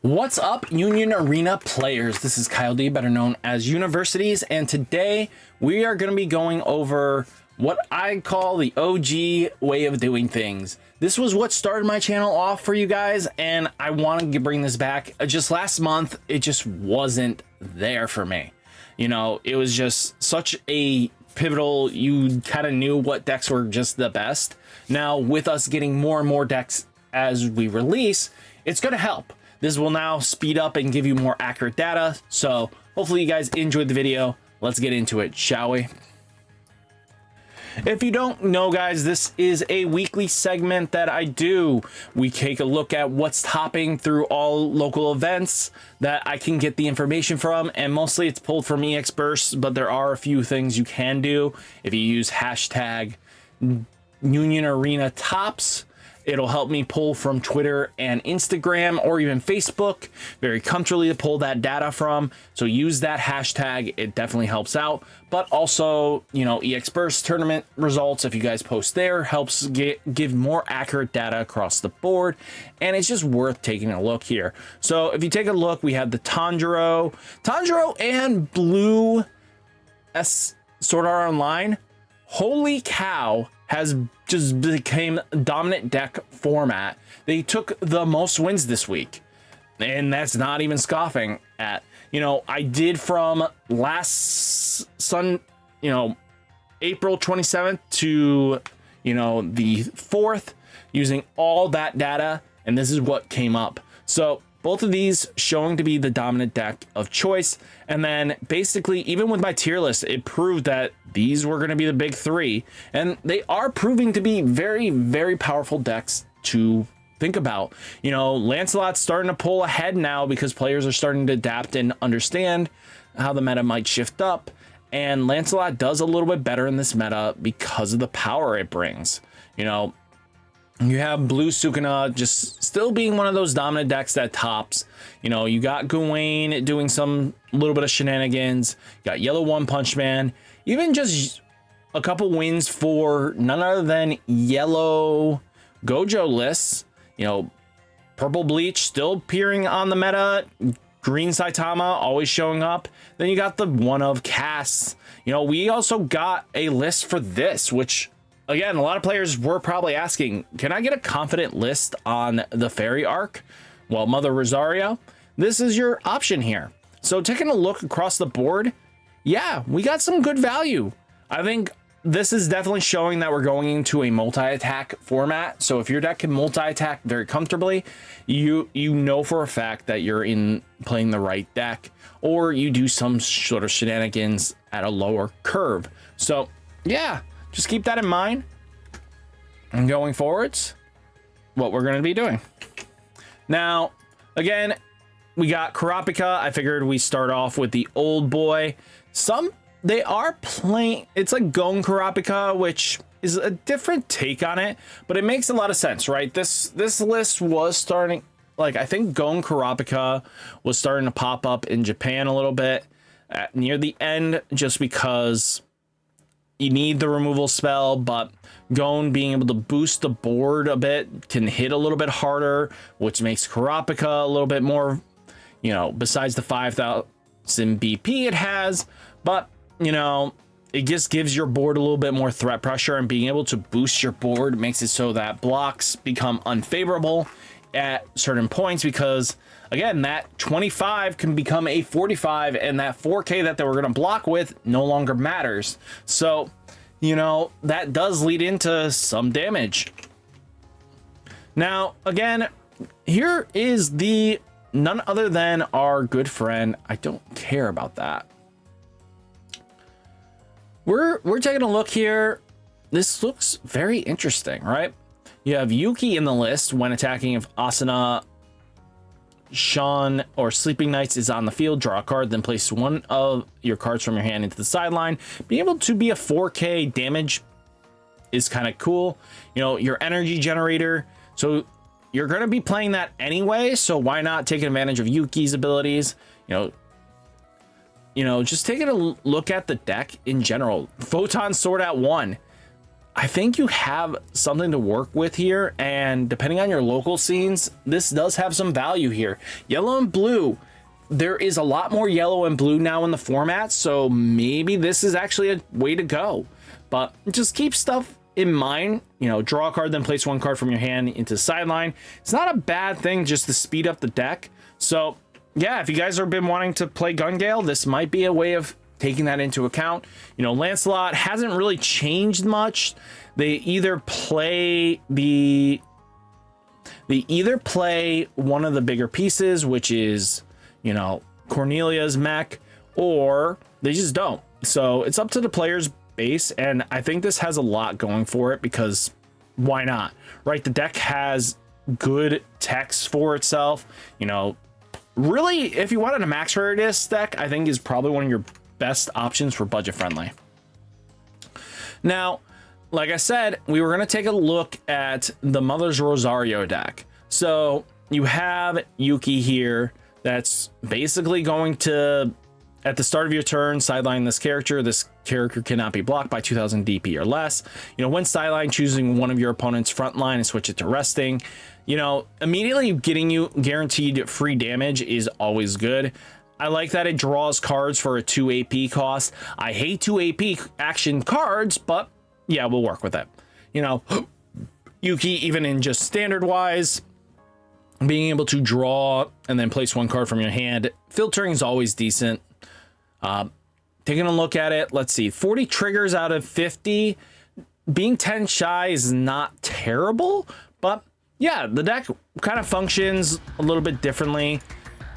What's up, Union Arena players? This is Kyle D, better known as Universities, and today we are going to be going over what I call the OG way of doing things. This was what started my channel off for you guys, and I want to bring this back. Just last month, it just wasn't there for me. You know, it was just such a pivotal, you kind of knew what decks were just the best. Now, with us getting more and more decks as we release, it's going to help. This will now speed up and give you more accurate data. So hopefully you guys enjoyed the video. Let's get into it, shall we? If you don't know, guys, this is a weekly segment that I do. We take a look at what's topping through all local events that I can get the information from, and mostly it's pulled from EX Burst, but there are a few things you can do if you use hashtag Union Arena Tops. It'll help me pull from Twitter and Instagram or even Facebook very comfortably to pull that data from. So use that hashtag. It definitely helps out. But also, you know, EX Burst tournament results, if you guys post there, helps give more accurate data across the board. And it's just worth taking a look here. So if you take a look, we have the Tanjiro and Blue Sword Art Online. Holy cow, has just became dominant deck format. They took the most wins this week, and that's not even scoffing at. You know, I did from last April 27th to, you know, the 4th, using all that data, and this is what came up. So both of these showing to be the dominant deck of choice. And then basically, even with my tier list, it proved that these were going to be the big three. And they are proving to be very, very powerful decks to think about. You know, Lancelot's starting to pull ahead now because players are starting to adapt and understand how the meta might shift up. And Lancelot does a little bit better in this meta because of the power it brings. You know, you have Blue Sukuna just still being one of those dominant decks that tops. You know, you got Gawain doing some little bit of shenanigans. You got Yellow One Punch Man. Even just a couple wins for none other than Yellow Gojo lists. You know, Purple Bleach still appearing on the meta. Green Saitama always showing up. Then you got the one of casts. You know, we also got a list for this, which, again, a lot of players were probably asking, can I get a confident list on the Fairy arc? Well, Mother Rosario, this is your option here. So taking a look across the board, yeah, we got some good value. I think this is definitely showing that we're going into a multi-attack format. So if your deck can multi-attack very comfortably, you know for a fact that you're playing the right deck, or you do some sort of shenanigans at a lower curve. So yeah, just keep that in mind. And going forwards, what we're going to be doing. Now, again, we got Kurapika. I figured we start off with the old boy. They are playing, it's like Gon Kurapika, which is a different take on it, but it makes a lot of sense, right? This list was starting, like, I think Gon Kurapika was starting to pop up in Japan a little bit near the end, just because you need the removal spell, but Gon being able to boost the board a bit can hit a little bit harder, which makes Kurapika a little bit more, you know, besides the 5,000 BP it has, but, you know, it just gives your board a little bit more threat pressure, and being able to boost your board makes it so that blocks become unfavorable at certain points, because again, that 25 can become a 45, and that 4K that they were going to block with no longer matters. So, you know, that does lead into some damage. Now, again, here is the none other than our good friend. I don't care about that. We're taking a look here. This looks very interesting, right? You have Yuki in the list when attacking. If Asuna, Sean, or Sleeping Knights is on the field, draw a card, then place one of your cards from your hand into the sideline. Being able to be a 4K damage is kind of cool. You know, your energy generator. So you're going to be playing that anyway, so why not take advantage of Yuki's abilities? You know, just taking a look at the deck in general. Photon Sword at 1. I think you have something to work with here, and depending on your local scenes, this does have some value here. Yellow and blue, there is a lot more yellow and blue now in the format, so maybe this is actually a way to go. But just keep stuff in mind, you know, draw a card, then place one card from your hand into the sideline. It's not a bad thing just to speed up the deck. So yeah, if you guys have been wanting to play Gun Gale, this might be a way of taking that into account. You know, Lancelot hasn't really changed much. They either play one of the bigger pieces, which is, you know, Cornelia's mech, or they just don't. So it's up to the player's base, and I think this has a lot going for it because why not, right? The deck has good text for itself. You know, really, if you wanted a max rarity deck, I think is probably one of your best options for budget friendly. Now, like I said, we were going to take a look at the Mother's Rosario deck. So you have Yuki here that's basically going to, at the start of your turn, sideline this character. This character cannot be blocked by 2000 DP or less. You know, when sideline, choosing one of your opponent's front line and switch it to resting. You know, immediately getting you guaranteed free damage is always good. I like that it draws cards for a 2 AP cost. I hate 2 AP action cards, but yeah, we'll work with it. You know, Yuki, even in just standard wise, being able to draw and then place one card from your hand, filtering is always decent. Taking a look at it, let's see, 40 triggers out of 50. Being 10 shy is not terrible, but yeah, the deck kind of functions a little bit differently.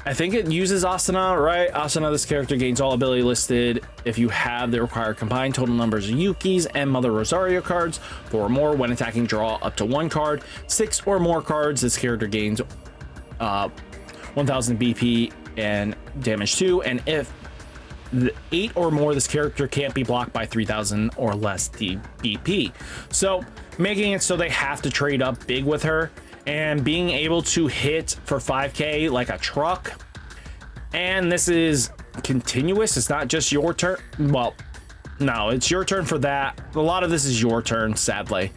I think it uses Asuna, right? Asuna, this character gains all ability listed if you have the required combined total numbers of Yuki's and Mother Rosario cards. 4 or more when attacking, draw up to 1 card. 6 or more cards, this character gains 1000 BP and damage 2. And if 8 or more, this character can't be blocked by 3000 or less BP. So making it so they have to trade up big with her, and being able to hit for 5k like a truck. And this is continuous. It's not just your turn. Well, no, it's your turn for that. A lot of this is your turn, sadly.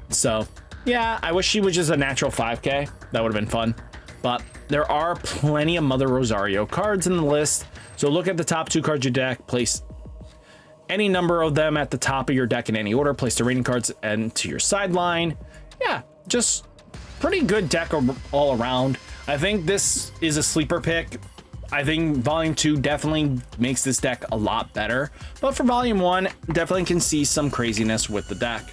So yeah, I wish she was just a natural 5k. That would have been fun. But there are plenty of Mother Rosario cards in the list. So look at the top 2 cards of your deck, place any number of them at the top of your deck in any order, place the remaining cards into your sideline. Yeah, just pretty good deck all around. I think this is a sleeper pick. I think Volume 2 definitely makes this deck a lot better, but for Volume 1, definitely can see some craziness with the deck.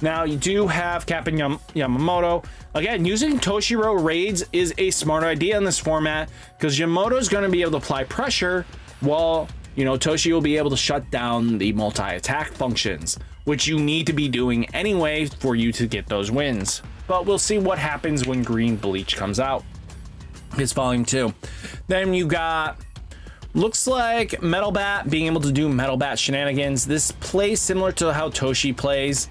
Now, you do have Captain Yamamoto. Again, using Toshiro raids is a smart idea in this format because Yamamoto is going to be able to apply pressure while, you know, Toshi will be able to shut down the multi-attack functions, which you need to be doing anyway for you to get those wins. But we'll see what happens when Green Bleach comes out. It's Volume 2. Then you got, looks like Metal Bat, being able to do Metal Bat shenanigans. This plays similar to how Toshi plays,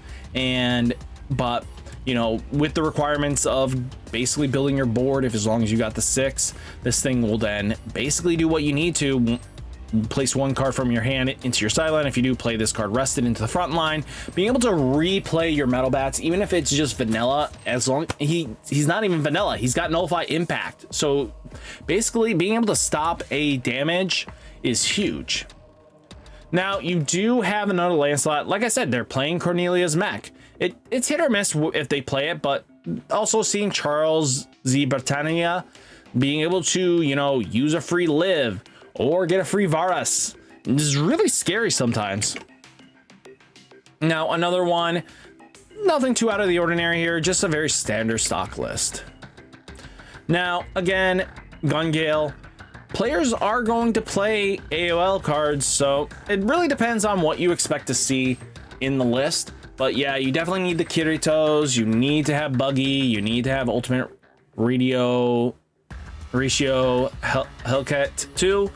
but you know, with the requirements of basically building your board, if as long as you got the 6, this thing will then basically do what you need to. Place 1 card from your hand into your sideline. If you do, play this card rested into the front line. Being able to replay your Metal Bats, even if it's just vanilla, as long he's not even vanilla, he's got nullify impact. So basically being able to stop a damage is huge. Now you do have another Lancelot. Like I said, they're playing Cornelia's mech. It's hit or miss if they play it, but also seeing Charles Z Britannia being able to, you know, use a free live or get a free Varus. This is really scary sometimes. Now, another one, nothing too out of the ordinary here, just a very standard stock list. Now, again, Gun Gale, players are going to play AOL cards, so it really depends on what you expect to see in the list. But yeah, you definitely need the Kiritos, you need to have Buggy, you need to have Ultimate Ratio Hellcat 2.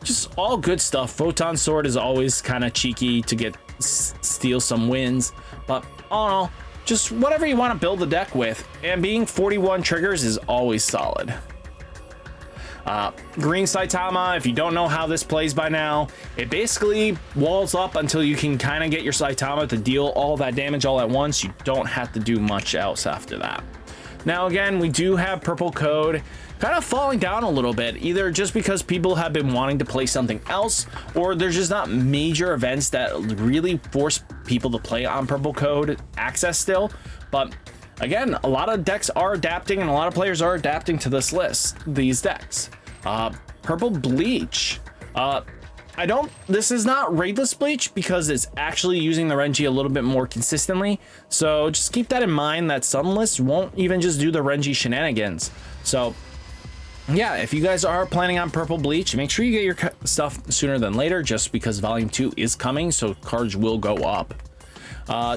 Just all good stuff. Photon Sword is always kind of cheeky to steal some wins, but all in all, just whatever you want to build the deck with, and being 41 triggers is always solid. Green Saitama, if you don't know how this plays by now, it basically walls up until you can kind of get your Saitama to deal all that damage all at once. You don't have to do much else after that. Now again, we do have purple code kind of falling down a little bit, either just because people have been wanting to play something else, or there's just not major events that really force people to play on purple code access still. But again, a lot of decks are adapting and a lot of players are adapting to this list, these decks. Purple Bleach. This is not raidless Bleach because it's actually using the Renji a little bit more consistently. So just keep that in mind that some lists won't even just do the Renji shenanigans. So yeah, if you guys are planning on purple Bleach, make sure you get your stuff sooner than later, just because volume 2 is coming, so cards will go up.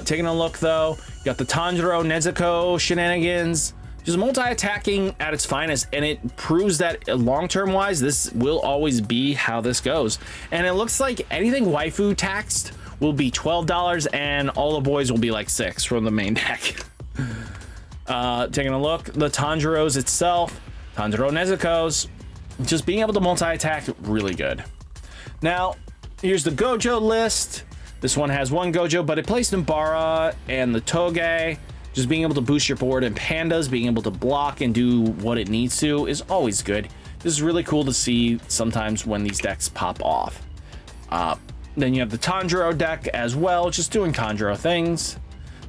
Taking a look though, you got the Tanjiro Nezuko shenanigans, just multi-attacking at its finest, and it proves that long-term wise, this will always be how this goes. And it looks like anything waifu taxed will be $12, and all the boys will be like $6 from the main deck. Taking a look, the Tanjiros itself, Tanjiro Nezuko's, just being able to multi-attack, really good. Now, here's the Gojo list. This one has one Gojo, but it plays Numbara and the Toge. Just being able to boost your board, and Pandas being able to block and do what it needs to is always good. This is really cool to see sometimes when these decks pop off. Then you have the Tanjiro deck as well, just doing Tanjiro things.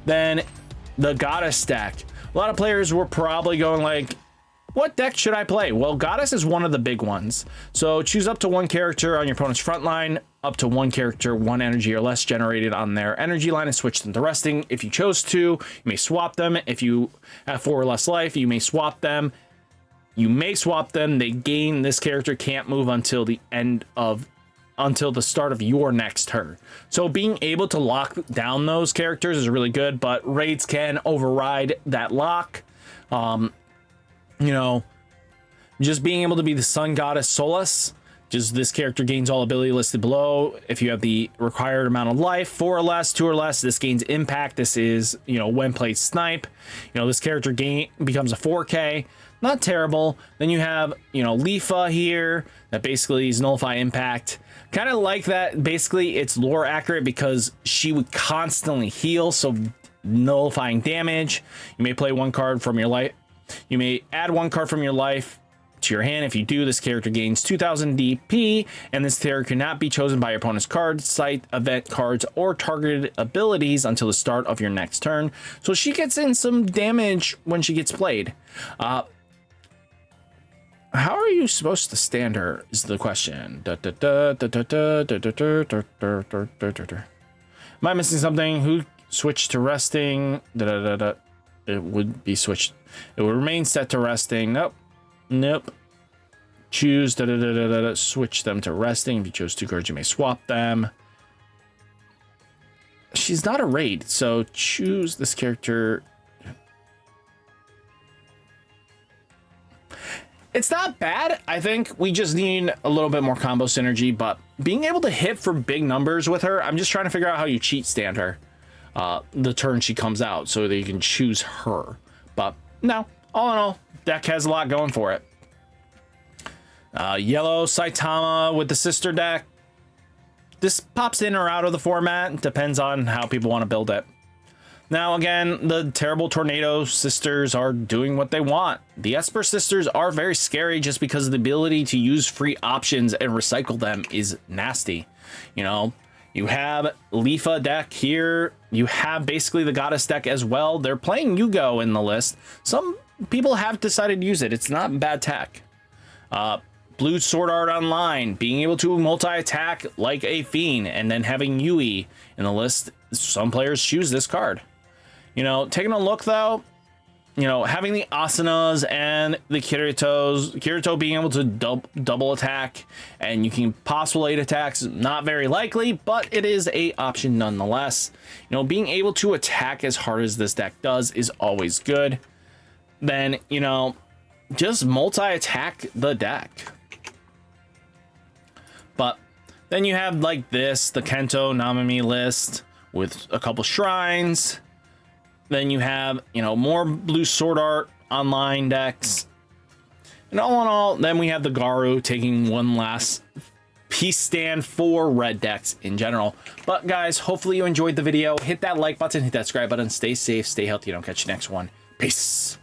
Then the Goddess deck. A lot of players were probably going like, what deck should I play? Well, Goddess is one of the big ones. So choose up to one character on your opponent's front line, up to one character, one energy or less generated on their energy line, and switch them to resting. If you chose to, you may swap them. If you have 4 or less life, you may swap them. They gain, this character can't move until the start of your next turn. So being able to lock down those characters is really good, but raids can override that lock. You know, just being able to be the Sun Goddess Solace, just this character gains all ability listed below. If you have the required amount of life, 4 or less, 2 or less, this gains impact. This is, you know, when played snipe. You know, this character becomes a 4K. Not terrible. Then you have, you know, Lifa here that basically is nullify impact. Kind of like that. Basically, it's lore accurate because she would constantly heal, so nullifying damage. You may play one card from your life. You may add one card from your life to your hand. If you do, this character gains 2000 DP, and this character cannot be chosen by your opponent's card, site, event cards, or targeted abilities until the start of your next turn. So she gets in some damage when she gets played. How are you supposed to stand her is the question. Am I missing something? Who switched to resting? It would be switched. It will remain set to resting. Nope. Choose switch them to resting. If you chose 2 cards, you may swap them. She's not a raid, so choose this character. It's not bad. I think we just need a little bit more combo synergy, but being able to hit for big numbers with her, I'm just trying to figure out how you cheat stand her the turn she comes out so that you can choose her. But no, all in all, deck has a lot going for it. Yellow Saitama with the sister deck. This pops in or out of the format. Depends on how people want to build it. Now, again, the terrible Tornado sisters are doing what they want. The Esper sisters are very scary just because the ability to use free options and recycle them is nasty. You know, you have Lifa deck here. You have basically the Goddess deck as well. They're playing Yugo in the list. Some people have decided to use it. It's not bad tech. Blue Sword Art Online, being able to multi-attack like a fiend, and then having Yui in the list. Some players choose this card. You know, taking a look though, you know, having the Asanas and the Kirito being able to double attack, and you can possible 8 attacks, not very likely, but it is a option nonetheless. You know, being able to attack as hard as this deck does is always good. Then, you know, just multi-attack the deck. But then you have like this, the Kento Namami list with a couple shrines. Then you have, you know, more Blue Sword Art Online decks. And all in all, then we have the Garu taking one last peace stand for red decks in general. But guys, hopefully you enjoyed the video. Hit that like button, hit that subscribe button. Stay safe, stay healthy, and I'll catch you next one. Peace.